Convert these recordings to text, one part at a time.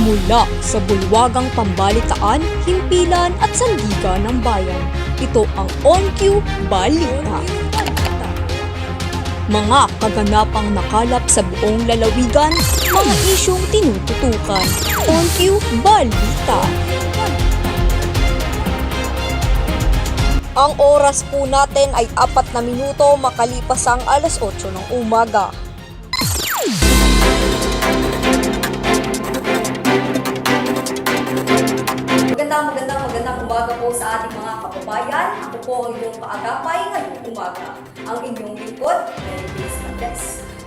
Mula sa bulwagang pambalitaan, himpilan at sandigan ng bayan, ito ang On-Q Balita. Mga kaganapang nakalap sa buong lalawigan, mga isyong tinututukan. On-Q Balita. Ang oras po natin ay 4 na minuto makalipas ang alas 8 ng umaga. Magandang umaga po sa ating mga kababayan. Ako po ang inyong kaagapay ngayong umaga. Ang inyong lingkod, Mary Grace Mendez.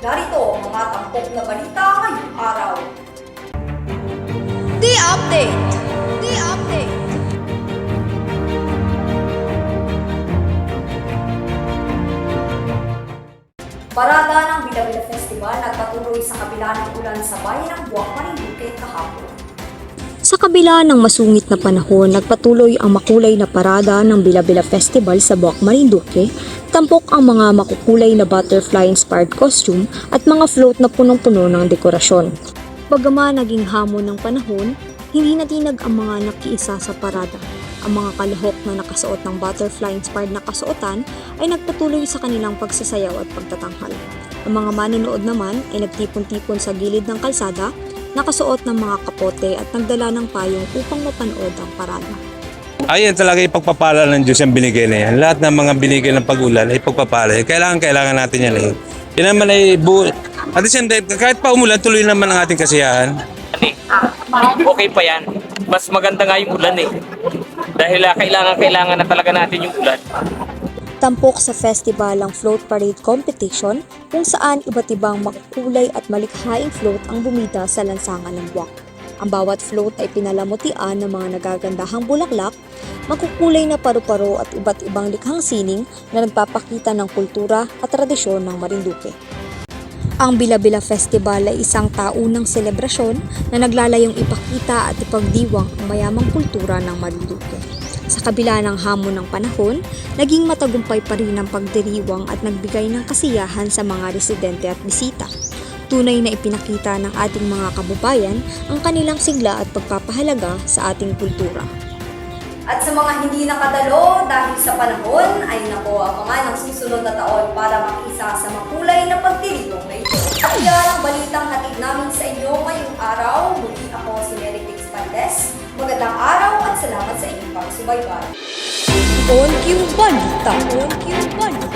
Narito ang mga tampok na balita ngayong araw. The Update! The Update! Parada ng Bila-Bila Festival nagpatuloy sa kabila ng ulan sa bayan ng Buwak, Marinduque kahapon. Sa kabila ng masungit na panahon, nagpatuloy ang makulay na parada ng Bila-Bila Festival sa Buwak, Marinduque, tampok ang mga makukulay na butterfly-inspired costume at mga float na punong-puno ng dekorasyon. Bagaman naging hamon ng panahon, hindi natinag ang mga nakiisa sa parada. Ang mga kalahok na nakasuot ng butterfly-inspired na kasuotan ay nagpatuloy sa kanilang pagsasayaw at pagtatanghal. Ang mga manonood naman ay nagtipon-tipon sa gilid ng kalsada, nakasuot ng mga kapote at nagdala ng payong upang mapanood ang parada. Ayan talaga yung pagpapala ng Diyos ang binigay na yan. Lahat ng mga binigay ng pag-ulan ay pagpapala. Kailangan natin yan eh. Yan naman ay at the same time, kahit pa umulan, tuloy naman ang ating kasiyahan. Okay pa yan. Mas maganda nga yung ulan eh. Dahil kailangan na talaga natin yung ulan. Tampok sa festival ang float parade competition kung saan iba't ibang makukulay at malikhaing float ang bumida sa lansangan ng Buwak. Ang bawat float ay pinalamutian ng mga nagagandahang bulaklak, makukulay na paru-paro at iba't ibang likhang sining na nagpapakita ng kultura at tradisyon ng Marinduque. Ang Bila-Bila Festival ay isang taunang selebrasyon na naglalayong ipakita at ipagdiwang ang mayamang kultura ng Marinduque. Sa kabila ng hamon ng panahon, naging matagumpay pa rin ang pagdiriwang at nagbigay ng kasiyahan sa mga residente at bisita. Tunay na ipinakita ng ating mga kababayan ang kanilang sigla at pagpapahalaga sa ating kultura. At sa mga hindi nakadalo dahil sa panahon, ay nako ang mga ng susunod na taon para makisa sa makulay na pagdiriwang na ito. At yan ang balitang hatid namin sa inyo ngayong araw. Muli ako si Mary Grace Mendez. Magandang araw at salamat sa inyong pagsubaybay. On-Q Balita! On-Q Balita!